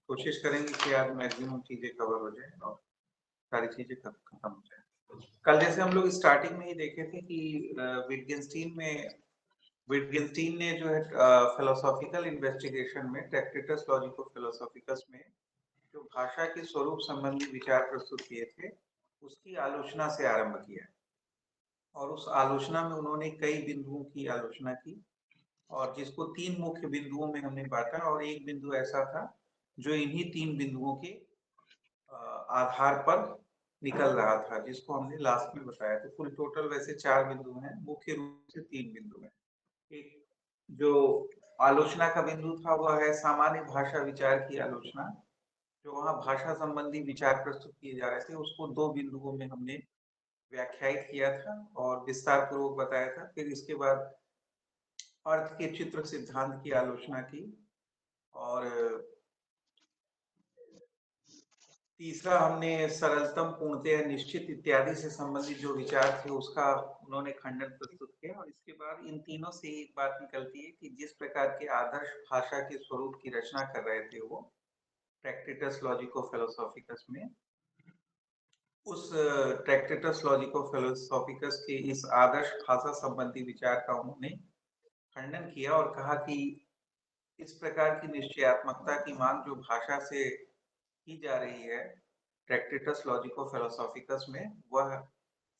कोशिश करेंगे कि आज मैक्सिमम चीजें कवर हो जाए और सारी चीजें खत्म हो जाए। कल जैसे हम लोग स्टार्टिंग में ही देखे थे कि विटगेन्स्टीन ने जो है फिलोसॉफिकल इन्वेस्टिगेशन में टैक्टिटस लॉजिको फिलोसॉफिकस में जो भाषा के स्वरूप संबंधी विचार प्रस्तुत किए थे उसकी आलोचना से आरंभ किया और उस आलोचना में उन्होंने कई बिंदुओं की आलोचना की और जिसको 3 मुख्य बिंदुओं में हमने बांटा और एक बिंदु ऐसा था जो इन्हीं 3 बिंदुओं के आधार पर निकल रहा था, जिसको हमने लास्ट में बताया। तो कुल टोटल वैसे 4 बिंदु हैं, मुख्य रूप से 3 बिंदु हैं। एक जो आलोचना का बिंदु था वह है सामान्य भाषा विचार की आलोचना। जो वहाँ भाषा संबंधी विचार प्रस्तुत किए जा रहे थे उसको 2 बिंदुओं में हमने व्याख्यायित किया था और विस्तार पूर्वक बताया था। फिर इसके बाद अर्थ के चित्र सिद्धांत की आलोचना की और तीसरा हमने सरलतम, पूर्णतः, निश्चित इत्यादि से संबंधित जो विचार थे उसका उन्होंने खंडन प्रस्तुत किया। और इसके बाद इन तीनों से एक बात निकलती है कि जिस प्रकार के आदर्श भाषा के स्वरूप की रचना कर रहे थे वो ट्रैक्टिटस लॉजिको फिलोसॉफिकस में, उस ट्रैक्टिटस लॉजिको फिलोसॉफिकस के इस आदर्श भाषा संबंधी विचार का उन्होंने खंडन किया और कहा कि इस प्रकार की निश्चयात्मकता की मांग जो भाषा से की जा रही है ट्रैक्टिटस लॉजिको फिलोसॉफिकस में, वह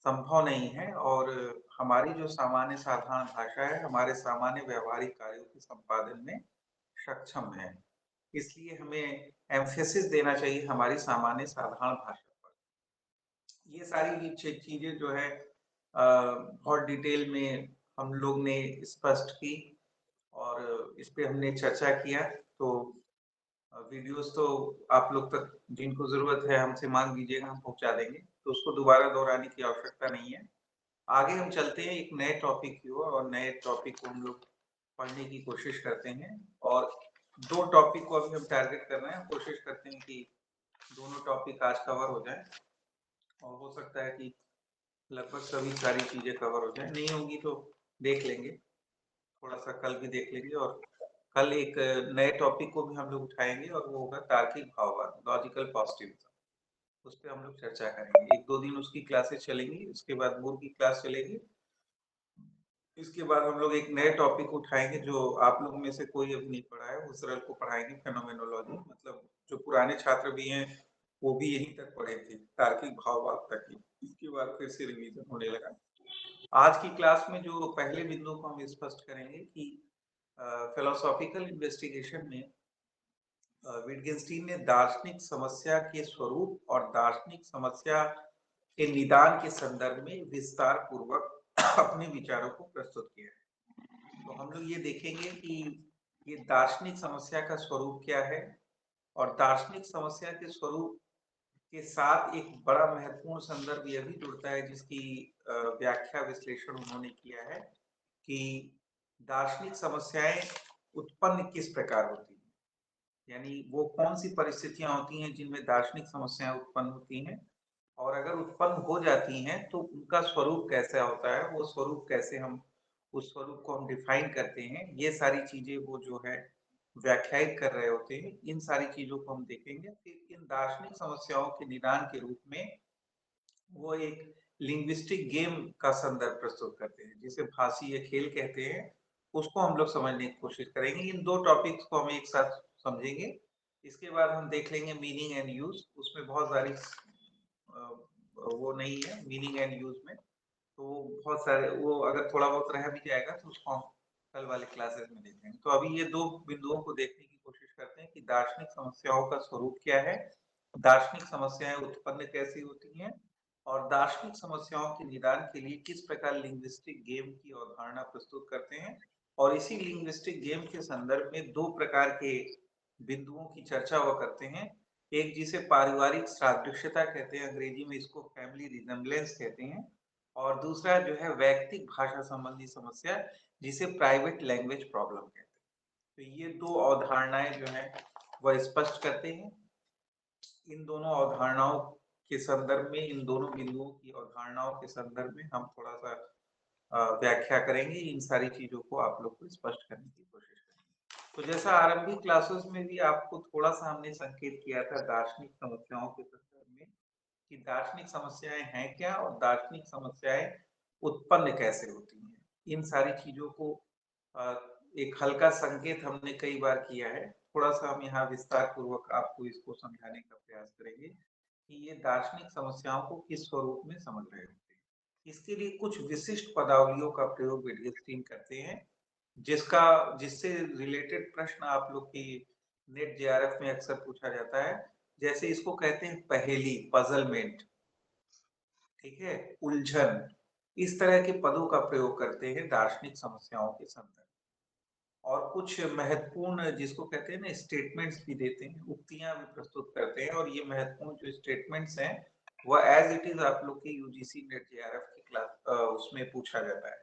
संभव नहीं है और हमारी जो सामान्य साधारण भाषा है हमारे सामान्य व्यवहारिक कार्यों के संपादन में सक्षम है। इसलिए हमें एम्फेसिस देना चाहिए हमारी सामान्य साधारण भाषा पर। ये सारी चीजें जो है बहुत डिटेल में हम लोग ने स्पष्ट की और इस पे हमने चर्चा किया। तो वीडियोस तो आप लोग तक जिनको जरूरत है हमसे मांग दीजिएगा, हम पहुंचा देंगे, तो उसको दोबारा दोहराने की आवश्यकता नहीं है। आगे हम चलते हैं एक नए टॉपिक की ओर और नए टॉपिक को हम लोग पढ़ने की कोशिश करते हैं और 2 टॉपिक को अभी हम टारगेट कर रहे हैं। कोशिश करते हैं कि दोनों टॉपिक आज कवर हो जाए और हो सकता है कि लगभग सभी सारी चीजें कवर हो जाए, नहीं होंगी तो देख लेंगे, थोड़ा सा कल भी देख लेंगे। और कल एक नए टॉपिक को भी हम लोग उठाएंगे और वो होगा तार्किक भाववाद, लॉजिकल पॉजिटिविज्म। उस पर हम लोग चर्चा करेंगे। 1-2 दिन उसकी क्लासेस चलेंगी, उसके बाद मूर की क्लास चलेगी। इसके बाद हम लोग एक नए टॉपिक उठाएंगे जो आप लोग में से कोई अभी नहीं पढ़ा है, उस सरल को पढ़ाएंगे, फेनोमेनोलॉजी। मतलब जो पुराने छात्र भी हैं वो भी यहीं तक पढ़े थे, तार्किक भाववाद तक ही। इसके बाद फिर से रिवीजन होने लगा। आज की क्लास में जो पहले बिंदु को हम स्पष्ट करेंगे कि फिलोसॉफिकल इन्वेस्टिगेशन में विटगेन्स्टीन ने दार्शनिक समस्या के स्वरूप और दार्शनिक समस्या के निदान के संदर्भ में विस्तार पूर्वक अपने विचारों को प्रस्तुत किया है। तो हम लोग ये देखेंगे कि ये दार्शनिक समस्या का स्वरूप क्या है और दार्शनिक समस्या के स्वरूप के साथ एक बड़ा महत्वपूर्ण संदर्भ यह भी जुड़ता है जिसकी व्याख्या विश्लेषण उन्होंने किया है कि दार्शनिक समस्याएं उत्पन्न किस प्रकार होती हैं, यानी वो कौन सी परिस्थितियां होती हैं जिनमें दार्शनिक समस्याएं उत्पन्न होती हैं और अगर उत्पन्न हो जाती हैं तो उनका स्वरूप कैसा होता है, वो स्वरूप कैसे हम उस स्वरूप को हम डिफाइन करते हैं। ये सारी चीजें वो जो है व्याख्यायित कर रहे होते हैं। इन सारी चीजों को हम देखेंगे। फिर इन दार्शनिक समस्याओं के निदान के रूप में वो एक लिंग्विस्टिक गेम का संदर्भ प्रस्तुत करते हैं जिसे भाषीय खेल कहते हैं। उसको हम लोग समझने की कोशिश करेंगे। इन 2 टॉपिक्स को हम एक साथ समझेंगे। इसके बाद हम देख लेंगे मीनिंग एंड यूज। उसमें बहुत सारी वो नहीं है मीनिंग एंड यूज में, तो बहुत सारे वो अगर थोड़ा बहुत रह भी जाएगा तो उसको हम कल वाले क्लासेस में देखेंगे। तो अभी ये 2 बिंदुओं को देखने की कोशिश करते हैं कि दार्शनिक समस्याओं का स्वरूप क्या है, दार्शनिक समस्याएं उत्पन्न कैसी होती हैं और दार्शनिक समस्याओं के निदान के लिए किस प्रकार लिंग्विस्टिक गेम की अवधारणा प्रस्तुत करते हैं। और इसी लिंग्विस्टिक गेम के संदर्भ में 2 प्रकार के बिंदुओं की चर्चा वो करते हैं। एक जिसे पारिवारिक सादृश्यता कहते हैं, अंग्रेजी में इसको फैमिली रिजेम्बलेंस कहते हैं, और दूसरा जो है वैयक्तिक भाषा संबंधी समस्या जिसे प्राइवेट लैंग्वेज प्रॉब्लम कहते हैं। तो ये 2 अवधारणाएं जो है वह स्पष्ट करते हैं। इन दोनों अवधारणाओं के संदर्भ में, इन दोनों बिंदुओं की अवधारणाओं के संदर्भ में हम थोड़ा सा व्याख्या करेंगे। इन सारी चीजों को आप लोग को स्पष्ट करने की कोशिश करेंगे। तो जैसा आरंभिक क्लासेस में भी आपको थोड़ा-सा हमने संकेत किया था दार्शनिक समस्याओं के संदर्भ में, कि दार्शनिक समस्याएँ हैं क्या और दार्शनिक समस्याएँ उत्पन्न कैसे होती हैं। इन सारी चीज़ों को अ, एक हल्का संकेत हमने कई बार किया है। थोड़ा-सा हम यहाँ विस्तार पूर्वक आपको इसको समझाने का प्रयास करेंगे, कि ये दार्शनिक समस्याओं को किस स्वरूप में समझ रहे होते हैं। इसके लिए कुछ विशिष्ट पदावलियों का प्रयोग विट्गेन्स्टीन करते हैं, जिससे रिलेटेड प्रश्न आप लोग की नेट जेआरएफ में अक्सर पूछा जाता है। जैसे इसको कहते हैं पहेली, पज़लमेंट, ठीक है? उलझन। इस तरह के पदों का प्रयोग करते हैं दार्शनिक समस्याओं के संदर्भ में। और कुछ महत्वपूर्ण जिसको कहते हैं ना स्टेटमेंट्स भी देते हैं, उक्तियाँ भी प्रस्तुत करते हैं और ये महत्वपूर्ण जो स्टेटमेंट्स हैं, वह एज़ इट इज़ आप लोग के यूजीसी नेट जेआरएफ की उसमें पूछा जाता है,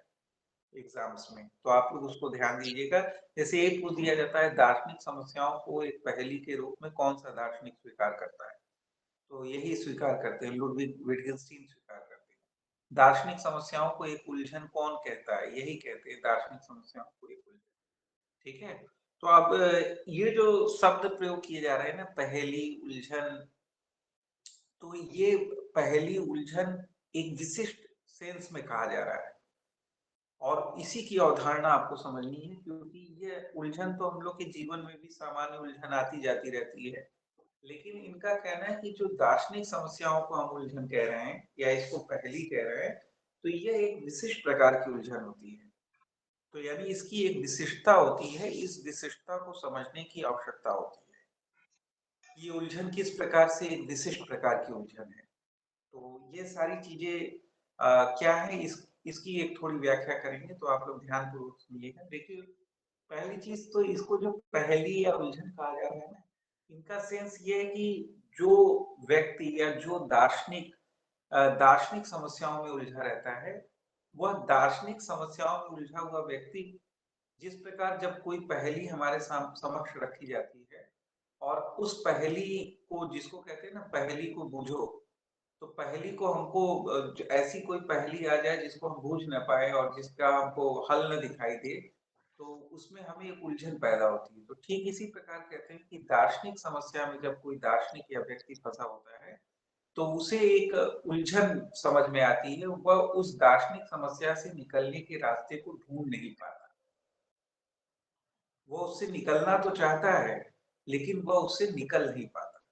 एग्ज़ाम्स में। तो आप लोग उसको ध्यान दीजिएगा। जैसे एक पूछ दिया जाता है दार्शनिक समस्याओं को एक पहेली के रूप में कौन-सा दार्शनिक स्वीकार करता है? तो यही स्वीकार करते हैं, लुडविग विट्गेन्स्टीन स्वीकार करते हैं। दार्शनिक समस्याओं को एक उलझन कौन कहता है? यही कहते हैं दार्शनिक समस्याओं को एक उलझन, ठीक है? तो अब ये जो शब्द प्रयोग किए जा रहे हैं ना पहेली, उलझन, तो ये पहेली, उलझन एक विशिष्ट सेंस में कहा जा रहा है। और इसी की अवधारणा आपको समझनी है, क्योंकि ये उलझन तो हम लोग के जीवन में भी सामान्य उलझन आती जाती रहती है। लेकिन इनका कहना है कि जो दार्शनिक समस्याओं को हम उलझन कह रहे हैं या इसको पहेली कह रहे हैं, तो ये एक विशिष्ट प्रकार की उलझन होती है। तो यानी इसकी एक विशिष्टता होती है, इस विशिष्टता को समझने की आवश्यकता होती है। ये उलझन किस प्रकार से एक विशिष्ट प्रकार की उलझन है। तो ये सारी चीज़ें क्या है इसकी एक थोड़ी व्याख्या करेंगे, तो आप लोग ध्यानपूर्वक सुनिएगा। देखिए, पहली चीज़ तो इसको जो पहेली या उलझन कहा जा रहा है ना, इनका सेंस ये है कि जो व्यक्ति या जो दार्शनिक दार्शनिक समस्याओं में उलझा रहता है, वह दार्शनिक समस्याओं में उलझा हुआ व्यक्ति जिस प्रकार जब कोई पहेली हमारे समक्ष रखी जाती है और उस पहेली को जिसको कहते हैं ना पहेली को बूझो, तो पहेली को हमको ऐसी कोई पहेली आ जाए जिसको हम बूझ ना पाए और जिसका हमको हल न दिखाई दे, तो उसमें हमें एक उलझन पैदा होती है। तो ठीक इसी प्रकार कहते हैं कि दार्शनिक समस्या में जब कोई दार्शनिक या व्यक्ति फंसा होता है, तो उसे एक उलझन समझ में आती है, वह उस दार्शनिक समस्या से निकलने के रास्ते को ढूंढ नहीं पाता। वो उससे निकलना तो चाहता है, लेकिन वह उससे निकल नहीं पाता,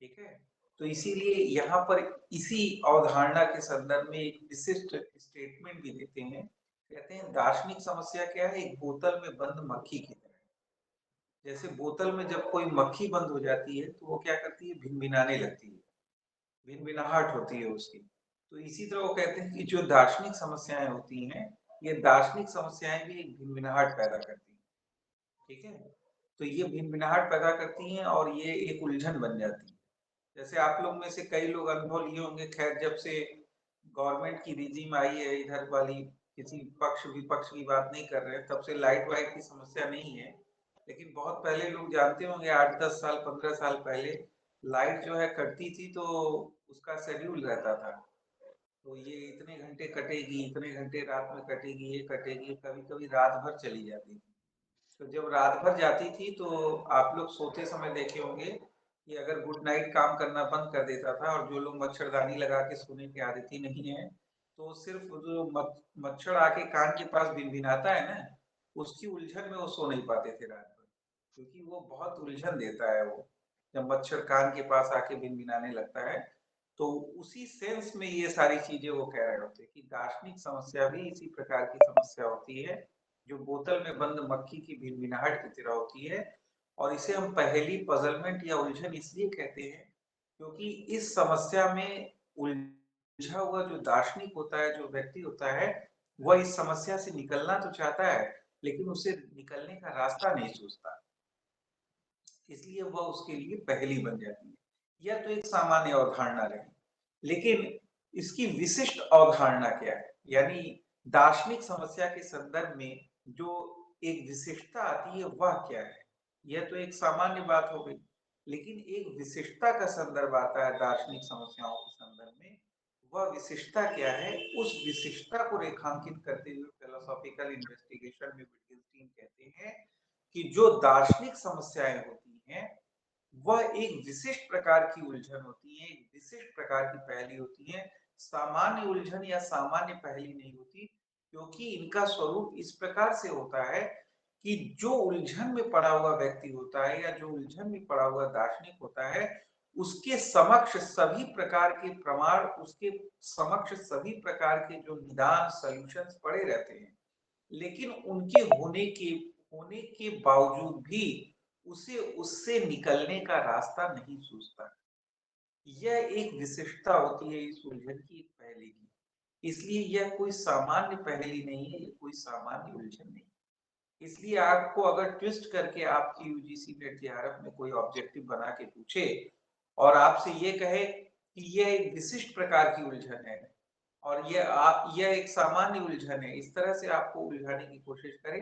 ठीक है? तो इसीलिए यहाँ पर इसी अवधारणा के संदर्भ में एक विशिष्ट स्टेटमेंट भी देते हैं। कहते हैं दार्शनिक समस्या क्या है? एक बोतल में बंद मक्खी की तरह है। जैसे बोतल में जब कोई मक्खी बंद हो जाती है, तो वो क्या करती है? भिनभिनाने लगती है, भिनभिनाहट होती है उसकी। तो इसी तरह वो कहते हैं कि जो दार्शनिक समस्याएँ होती हैं, ये दार्शनिक समस्याएँ भी एक भिनभिनाहट पैदा करती हैं। ठीक है? तो ये भिनभिनाहट पैदा करती हैं और ये एक उलझन बन जाती है। जैसे आप लोग में से कई लोग अनुभव लिए होंगे, खैर जब से गवर्नमेंट की रिजीम आई है इधर वाली, किसी पक्ष-विपक्ष की बात नहीं कर रहे हैं, तब से लाइट-वाइट की समस्या नहीं है। लेकिन बहुत पहले लोग जानते होंगे 8-10 साल, 15 साल पहले लाइट जो है कटती थी तो उसका शेड्यूल रहता था। तो ये इतने घंटे कटेगी, इतने घंटे रात में कटेगी, ये कटेगी, कभी-कभी रात भर चली जाती थी। तो जब रात भर जाती थी तो आप लोग सोते समय देखे होंगे कि अगर गुड नाइट काम करना बंद कर देता था और जो लोग मच्छरदानी लगा के सोने की आदती नहीं है, तो सिर्फ जो मच्छर आके कान के पास भिनभिनाता है ना, उसकी उलझन में वो सो नहीं पाते थे रात भर, क्योंकि वो बहुत उलझन देता है वो, जब मच्छर कान के पास आके भिनभिनाने लगता है। तो उसी सेंस में ये सारी चीजें वो कह रहे होते हैं कि दार्शनिक समस्या भी इसी प्रकार की समस्या होती है, जो बोतल में बंद मक्खी की भिनभिनाहट की तरह होती है। और इसे हम पहेली, पजलमेंट या उलझन इसलिए कहते हैं, क्योंकि इस समस्या में उलझा हुआ जो दार्शनिक होता है, जो व्यक्ति होता है, वह इस समस्या से निकलना तो चाहता है, लेकिन उसे निकलने का रास्ता नहीं सूझता। इसलिए वह उसके लिए पहेली बन जाती है। यह तो एक सामान्य अवधारणा रही। लेकिन इसकी विशिष्ट अवधारणा क्या है? यानी दार्शनिक समस्या के संदर्भ में जो एक विशिष्टता आती है वह क्या है? यह तो एक सामान्य बात हो गई। लेकिन एक विशिष्टता का संदर्भ आता है दार्शनिक समस्याओं के संदर्भ में। वह विशिष्टता क्या है? उस विशिष्टता को रेखांकित करते हुए फिलोसॉफिकल इन्वेस्टिगेशन में विट्गेन्स्टीन कहते हैं कि जो दार्शनिक समस्याएं होती हैं वह एक विशिष्ट प्रकार की उलझन होती है, एक विशिष्ट प्रकार की पहेली होती है। सामान्य उलझन या सामान्य पहेली नहीं होती, क्योंकि इनका स्वरूप इस प्रकार से होता है कि जो उलझन में पड़ा हुआ व्यक्ति होता है या जो उलझन में पड़ा हुआ दार्शनिक होता है, उसके समक्ष सभी प्रकार के प्रमाण, उसके समक्ष सभी प्रकार के जो निदान सॉल्यूशंस पड़े रहते हैं, लेकिन उनके होने के बावजूद भी उसे उससे निकलने का रास्ता नहीं सूझता। यह एक विशिष्टता होती है इस उलझन की, एक पहेली की। इसलिए यह कोई सामान्य पहेली नहीं है, ये कोई सामान्य उलझन नहीं। इसलिए आपको अगर ट्विस्ट करके आपकी यूजीसी नेट जेआरएफ में कोई ऑब्जेक्टिव बना के पूछे और आपसे ये कहे कि यह एक विशिष्ट प्रकार की उलझन है और यह एक सामान्य उलझन है, इस तरह से आपको उलझाने की कोशिश करे,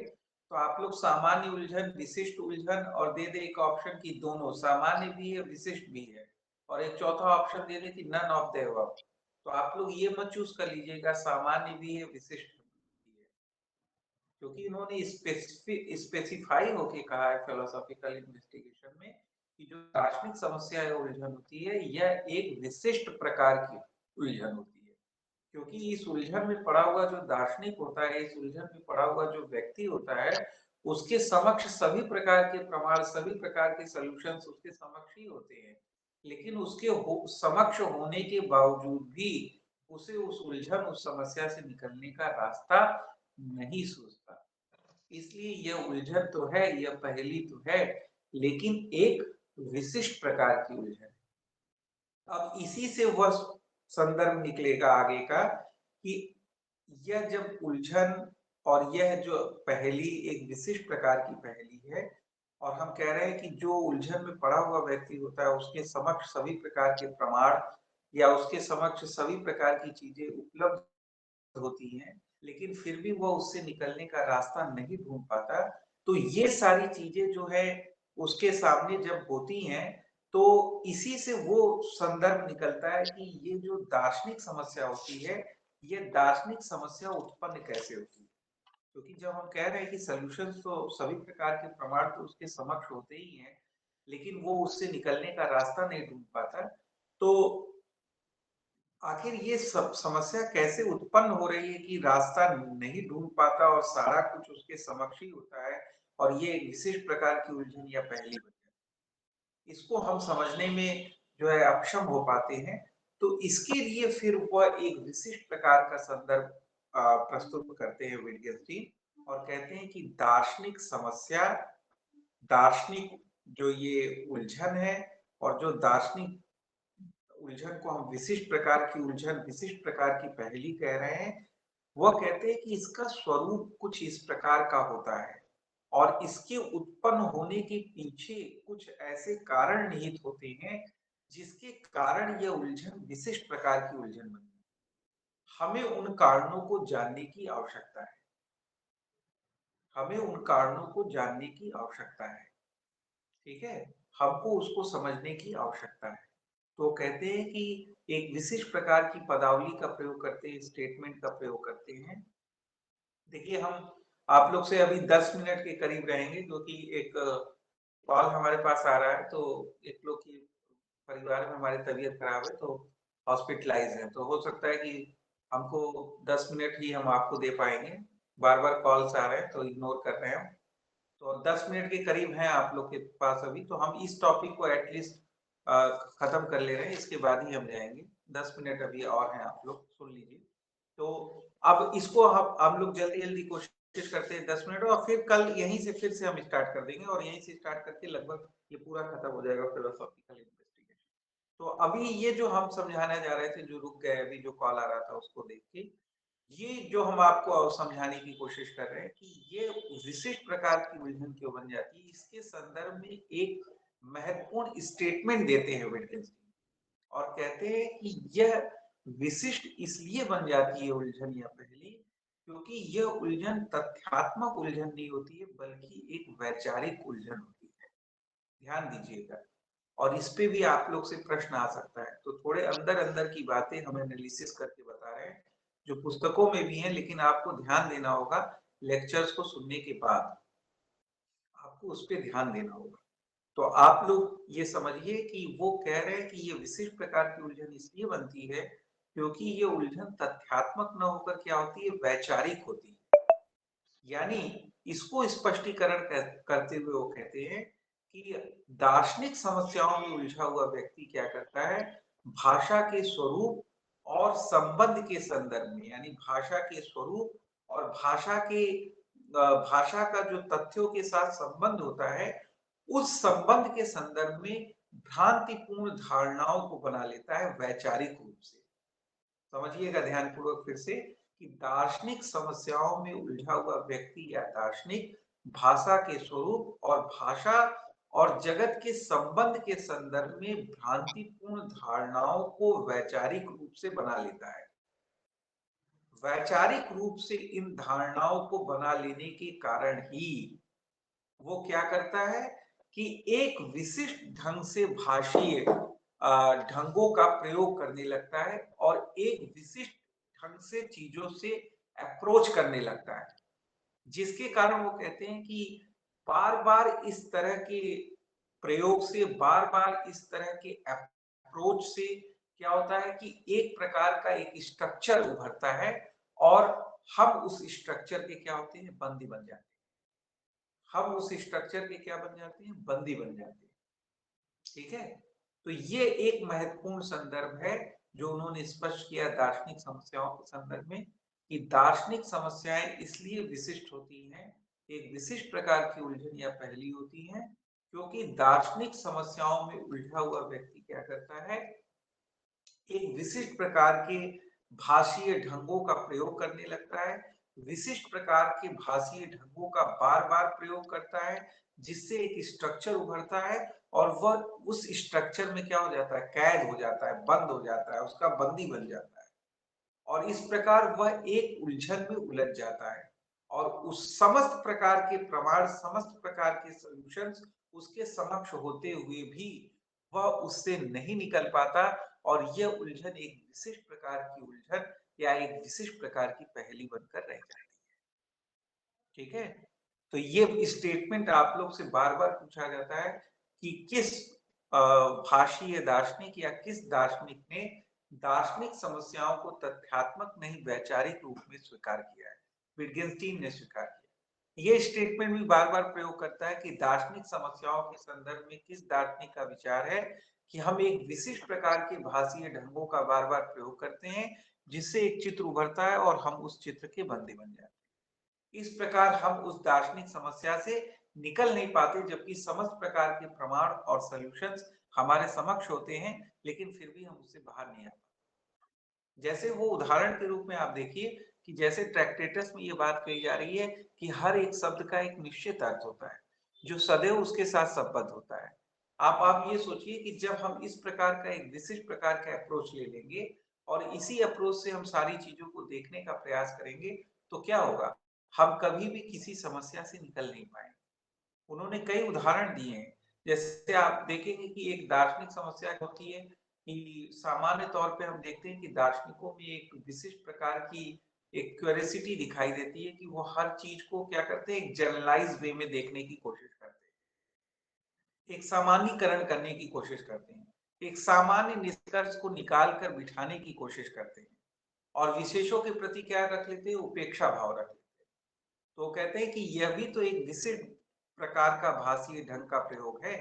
तो आप लोग सामान्य उलझन, विशिष्ट उलझन और दे दे एक ऑप्शन की दोनों सामान्य भी है, विशिष्ट भी है, और एक चौथा ऑप्शन दे दे कि नन ऑफ द अबव। तो आप लोग ये मत चूज कर लीजिएगा सामान्य भी है, विशिष्ट भी है, क्योंकि इन्होंने स्पेसिफाई होके कहा है फिलोसॉफिकल इन्वेस्टिगेशन में कि जो दार्शनिक समस्या या उलझन होती है, यह एक विशिष्ट प्रकार की उलझन होती है। क्योंकि इस उलझन में पड़ा हुआ जो दार्शनिक होता है, इस उलझन में पड़ा हुआ जो व्यक्ति होता है, उसके समक्ष सभी प्रकार के प्रमाण, सभी प्रकार के सॉल्यूशंस उसके समक्ष ही होते हैं, लेकिन उसके समक्ष होने के बावजूद भी उसे उस उलझन, उस समस्या से निकलने का रास्ता नहीं सूझता। इसलिए यह उलझन तो है, यह पहेली तो है, लेकिन एक विशिष्ट प्रकार की उलझन। अब इसी से वह संदर्भ निकलेगा आगे का कि यह जब उलझन और यह जो पहेली एक विशिष्ट प्रकार की पहेली है, और हम कह रहे हैं कि जो उलझन में पड़ा हुआ व्यक्ति होता है उसके समक्ष सभी प्रकार के प्रमाण या उसके समक्ष सभी प्रकार की चीजें उपलब्ध होती हैं, लेकिन फिर भी वो उससे निकलने का रास्ता नहीं ढूंढ पाता। तो ये सारी चीजें जो है उसके सामने जब होती हैं, तो इसी से वो संदर्भ निकलता है कि ये जो दार्शनिक समस्या होती है, ये दार्शनिक समस्या उत्पन्न कैसे होती है। क्योंकि जब हम कह रहे हैं कि सॉल्यूशंस तो सभी प्रकार के प्रमाण तो उसके समक्ष होते ही हैं, लेकिन वो उससे निकलने का रास्ता नहीं ढूंढ पाता, तो आखिर ये सब समस्या कैसे उत्पन्न हो रही है कि रास्ता नहीं ढूंढ पाता और सारा कुछ उसके समक्ष ही होता है, और ये एक विशिष्ट प्रकार की उलझन या पहेली बन जाती है। इसको हम समझने में जो है अक्षम हो पाते हैं, तो इसके लिए फिर वह एक विशिष्ट प्रकार का संदर्भ प्रस्तुत करते हैं विटगेन्स्टीन, और कहते हैं कि दार्शनिक समस्या, दार्शनिक जो ये उलझन है, और जो दार्शनिक उलझन को हम विशिष्ट प्रकार की उलझन, विशिष्ट प्रकार की पहेली कह रहे हैं, वह कहते हैं कि इसका स्वरूप कुछ इस प्रकार का होता है और इसके उत्पन्न होने के पीछे कुछ ऐसे कारण निहित होते हैं जिसके कारण यह उलझन विशिष्ट प्रकार की उलझन बनी। हमें उन कारणों को जानने की आवश्यकता है, हमें उन कारणों को जानने की आवश्यकता है, ठीक है, हमको उसको समझने की आवश्यकता है। तो कहते हैं कि एक विशिष्ट प्रकार की पदावली का प्रयोग करते हैं, स्टेटमेंट का प्रयोग करते हैं। देखिए, हम आप लोग से अभी 10 मिनट के करीब रहेंगे, क्योंकि एक कॉल हमारे पास आ रहा है, तो एक लोग की परिवार में हमारी तबीयत खराब है, तो हॉस्पिटलाइज है, तो हो सकता है कि हमको 10 मिनट ही हम आपको दे पाएंगे। बार बार कॉल्स आ रहे हैं तो इग्नोर कर रहे हैं। तो 10 मिनट के करीब हैं आप लोग के पास अभी, तो हम इस टॉपिक को एटलीस्ट खत्म कर ले रहे हैं, इसके बाद ही हम जाएंगे। 10 मिनट अभी और हैं, आप लोग सुन लीजिए। तो अब इसको हम लोग जल्दी जल्दी कोशिश करते हैं 10 मिनट, और फिर कल यहीं से फिर से हम स्टार्ट कर देंगे, और यहीं से स्टार्ट करके लगभग ये पूरा खत्म हो जाएगा फिलोसॉफिकल इन्वेस्टिगेशन। तो अभी ये जो हम समझाने जा रहे थे, जो रुक गए अभी, जो कॉल आ रहा था उसको देख के, ये जो हम आपको समझाने की कोशिश कर रहे हैं कि ये विशिष्ट प्रकार की उलझन क्यों बन जाती है, इसके संदर्भ में एक महत्वपूर्ण स्टेटमेंट देते हैं विटगेन्स्टीन, और कहते हैं कि यह विशिष्ट इसलिए बन जाती है उलझन या पहेली, क्योंकि यह उलझन तथ्यात्मक उलझन नहीं होती है, बल्कि एक वैचारिक उलझन होती है। ध्यान दीजिएगा, और इस पे भी आप लोग से प्रश्न आ सकता है, तो थोड़े अंदर अंदर की बातें हम एनालिसिस करके बता रहे हैं, जो पुस्तकों में भी है, लेकिन आपको ध्यान देना होगा लेक्चर्स को सुनने के बाद। आपको आपको उस पर ध्यान देना होगा। तो आप लोग ये समझिए कि वो कह रहे हैं कि ये विशिष्ट प्रकार की उलझन इसलिए बनती है क्योंकि ये उलझन तथ्यात्मक न होकर क्या होती है, वैचारिक होती है। यानी इसको स्पष्टीकरण करते हुए वो कहते हैं कि दार्शनिक समस्याओं में उलझा हुआ व्यक्ति क्या करता है, भाषा के स्वरूप और संबंध के संदर्भ में, यानी भाषा के स्वरूप और भाषा का जो तथ्यों के साथ संबंध होता है, उस संबंध के संदर्भ में भ्रांतिपूर्ण धारणाओं को बना लेता है वैचारिक रूप से। समझिएगा ध्यानपूर्वक फिर से कि दार्शनिक समस्याओं में उलझा हुआ व्यक्ति या दार्शनिक भाषा के स्वरूप और भाषा और जगत के संबंध के संदर्भ में भ्रांतिपूर्ण धारणाओं को वैचारिक रूप से बना लेता है। वैचारिक रूप से इन धारणाओं को बना लेने के कारण ही वो क्या करता है कि एक विशिष्ट ढंग से भाषीय ढंगों का प्रयोग करने लगता है और एक विशिष्ट ढंग से चीजों से अप्रोच करने लगता है, जिसके कारण वो कहते हैं कि बार बार इस तरह के प्रयोग से, बार बार इस तरह के अप्रोच से क्या होता है कि एक प्रकार का एक स्ट्रक्चर उभरता है और हम उस स्ट्रक्चर के क्या होते हैं, बंदी बन जाते हैं। हम उस स्ट्रक्चर के क्या बन जाते हैं, बंदी बन जाते हैं। ठीक है, तो ये एक महत्वपूर्ण संदर्भ है जो उन्होंने स्पष्ट किया दार्शनिक समस्याओं के संदर्भ में, कि दार्शनिक समस्याएं इसलिए विशिष्ट होती हैं, एक विशिष्ट प्रकार की उलझन या पहेली होती हैं, क्योंकि दार्शनिक समस्याओं में उलझा हुआ व्यक्ति क्या करता है, एक विशिष्ट प्रकार के भाषीय ढंगों का प्रयोग करने लगता है, विशिष्ट प्रकार के भाषीय ढंगों का बार बार प्रयोग करता है, जिससे एक स्ट्रक्चर उभरता है और वह उस स्ट्रक्चर में क्या हो जाता है, कैद हो जाता है, बंद हो जाता है, उसका बंदी बन जाता है और इस प्रकार वह एक उलझन में उलझ जाता है और उस समस्त प्रकार के प्रमाण, समस्त प्रकार के सॉल्यूशंस उसके समक्ष होते हुए भी वह उससे नहीं निकल पाता और यह उलझन एक विशिष्ट प्रकार की उलझन या एक विशिष्ट प्रकार की पहेली बनकर रह जाती है। ठीक है, तो ये स्टेटमेंट आप लोग से बार बार पूछा जाता है कि किस भाषीय दार्शनिक या किस दार्शनिक ने दार्शनिक समस्याओं को तथ्यात्मक नहीं वैचारिक रूप में स्वीकार किया है। विटगेन्स्टीन ने स्वीकार किया। ये स्टेटमेंट भी बार बार प्रयोग करता है कि दार्शनिक समस्याओं के संदर्भ में किस दार्शनिक का विचार है कि हम एक विशिष्ट प्रकार के भाषीय ढंगों का बार बार प्रयोग करते हैं, जिससे एक चित्र उभरता है और हम उस चित्र के बंदी बन जाते हैं। इस प्रकार हम उस दार्शनिक समस्या से निकल नहीं पाते, जबकि समस्त प्रकार के प्रमाण और सॉल्यूशंस हमारे समक्ष होते हैं, लेकिन फिर भी हम उससे बाहर नहीं आ पाते। जैसे वो उदाहरण के रूप में आप देखिए कि जैसे ट्रैक्टेटस में ये बात कही जा रही है कि हर एक शब्द का एक निश्चित अर्थ होता है जो सदैव उसके साथ संबद्ध होता है। आप ये सोचिए कि जब हम इस प्रकार का एक विशिष्ट प्रकार का अप्रोच ले लेंगे और इसी अप्रोच से हम सारी चीजों को देखने का प्रयास करेंगे, तो क्या होगा, हम कभी भी किसी समस्या से निकल नहीं पाएंगे। उन्होंने कई उदाहरण दिए हैं, जैसे आप देखेंगे कि एक दार्शनिक समस्या होती है कि सामान्य तौर पे हम देखते हैं कि दार्शनिकों में एक विशिष्ट प्रकार की एक क्यूरियोसिटी दिखाई देती है कि वो हर चीज को क्या करते हैं, एक जनरलाइज वे में देखने की कोशिश करते हैं, एक सामान्यीकरण करने की कोशिश करते हैं, एक सामान्य निष्कर्ष को निकाल कर बिठाने की कोशिश करते हैं और विशेषों के प्रति क्या रख लेते हैं, उपेक्षा भाव रख लेते हैं। तो कहते हैं कि यह भी तो एक विशिष्ट प्रकार का भाषीय ढंग का प्रयोग है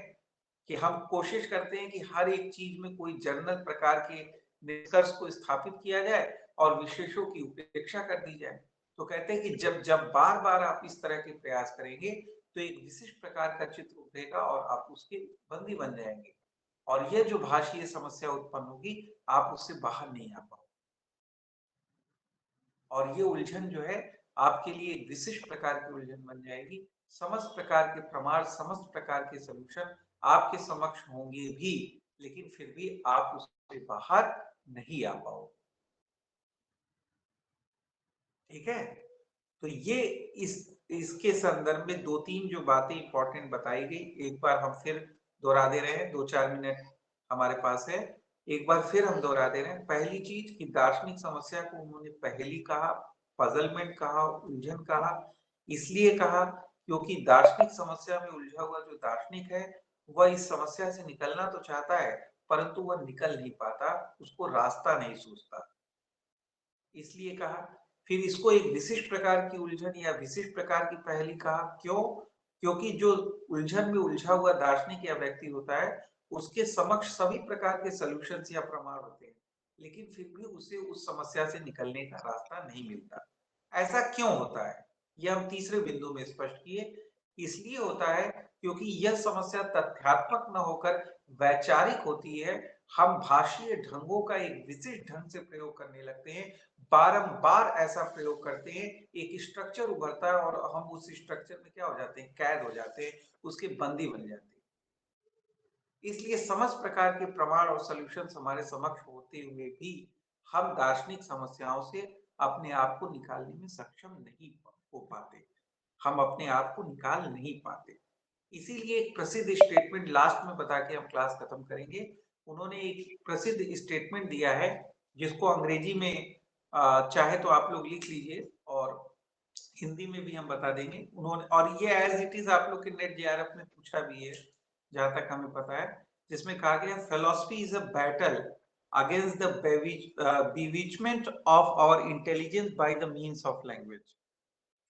कि हम कोशिश करते हैं कि हर एक चीज में कोई जनरल प्रकार के निष्कर्ष को स्थापित किया जाए और विशेषों की उपेक्षा कर दी जाए। तो कहते हैं कि जब जब बार बार आप इस तरह के प्रयास करेंगे तो एक विशिष्ट प्रकार का चित्र उभरेगा और आप उसके बंदी बन जाएंगे और यह जो भाषीय समस्या उत्पन्न होगी, आप उससे बाहर नहीं आ पाओगे और ये उलझन जो है आपके लिए एक विशिष्ट प्रकार की उलझन बन जाएगी। समस्त प्रकार के प्रमाण, समस्त प्रकार के सॉल्यूशन आपके समक्ष होंगे भी, लेकिन फिर भी आप उससे बाहर नहीं आ पाओगे। ठीक है, तो ये इस इसके संदर्भ में दो तीन जो बातें इंपॉर्टेंट बताई गई, एक बार हम फिर दोहरा दे रहे हैं, 2-4 मिनट हमारे पास है, एक बार फिर हम दोहरा दे रहे हैं। पहली चीज कि दार्शनिक समस्या को उन्होंने पहेली कहा, पजलमेंट कहा, उलझन कहा, इसलिए कहा क्योंकि दार्शनिक समस्या में उलझा हुआ जो दार्शनिक है, वह इस समस्या से निकलना तो चाहता है, परंतु वह निकल नहीं पाता, उसको रास्ता नहीं सूझता। इसलिए कहा, फिर इसको एक विशिष्ट प्रकार की उलझन या विशिष्ट प्रकार की पहेली कहा। क्यों? क्योंकि जो उलझन में उलझा हुआ दार्शनिक या व्यक्ति होता है, उसके समक्ष सभी प्रकार के सॉल्यूशंस या प्रमाण होते हैं, लेकिन फिर भी उसे उस समस्या से निकलने का रास्ता नहीं मिलता। ऐसा क्यों होता है? यह हम तीसरे बिंदु में स्पष्ट किए। इसलिए होता है क्योंकि यह समस्या तथ्यात्मक न होकर वैचारिक होती है। हम भाषीय ढंगों का एक विशिष्ट ढंग से प्रयोग करने लगते हैं, बारंबार ऐसा प्रयोग करते हैं, एक स्ट्रक्चर उभरता है और हम उस स्ट्रक्चर में क्या हो जाते हैं, कैद हो जाते हैं, उसके बंदी बन जाते हैं। इसलिए समस्त प्रकार के प्रमाण और सॉल्यूशंस हमारे समक्ष होते हुए भी हम दार्शनिक समस्याओं से अपने आप को निकालने में सक्षम नहीं हो पाते, हम अपने आप को निकाल नहीं पाते। इसीलिए एक प्रसिद्ध स्टेटमेंट लास्ट में बता के हम क्लास खत्म करेंगे। उन्होंने एक प्रसिद्ध स्टेटमेंट दिया है, जिसको अंग्रेजी में चाहे तो आप लोग लिख लीजिए और हिंदी में भी हम बता देंगे। उन्होंने, और ये एज इट इज आप लोग के नेट जेआरएफ में पूछा भी है, जहां तक हमें पता है, जिसमें कहा गया philosophy is a battle against the bewitchment of our intelligence by the means of language.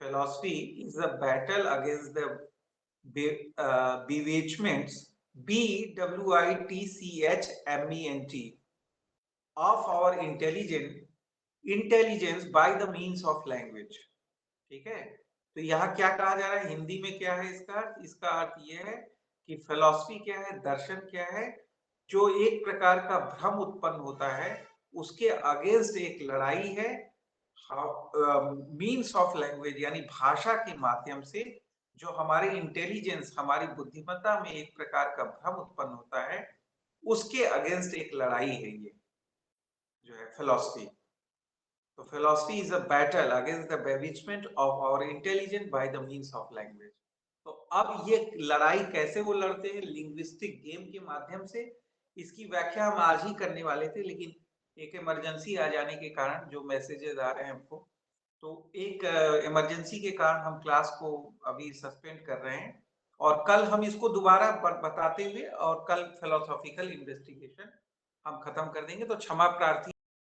Philosophy is a battle against the bewitchments, bewitchment of our intelligence by the means of language. ठीक है, तो यहाँ क्या कहा जा रहा है, हिंदी में क्या है इसका अर्थ? इसका अर्थ यह है कि फिलॉसफी क्या है, दर्शन क्या है, जो एक प्रकार का भ्रम उत्पन्न होता है, उसके अगेंस्ट एक लड़ाई है, मीन्स ऑफ लैंग्वेज यानी भाषा के माध्यम से, जो हमारे इंटेलिजेंस, हमारी बुद्धिमत्ता में एक प्रकार का भ्रम उत्पन्न होता है, उसके अगेंस्ट एक लड़ाई है ये जो है फिलॉसफी। तो philosophy is a battle against the bewitchment of our intelligence by the means of language. तो अब ये लड़ाई कैसे वो लड़ते हैं? लिंग्विस्टिक गेम के माध्यम से। इसकी व्याख्या हम आज ही करने वाले थे, लेकिन एक इमरजेंसी आ जाने के कारण जो मैसेजेस आ रहे हैं हमको, तो एक इमरजेंसी के कारण हम क्लास को अभी सस्पेंड कर रहे हैं, और कल हम इसको दोबारा बताते हुए और कल फिलोसॉफिकल इन्वेस्टिगेशन हम खत्म कर देंगे। तो क्षमा प्रार्थी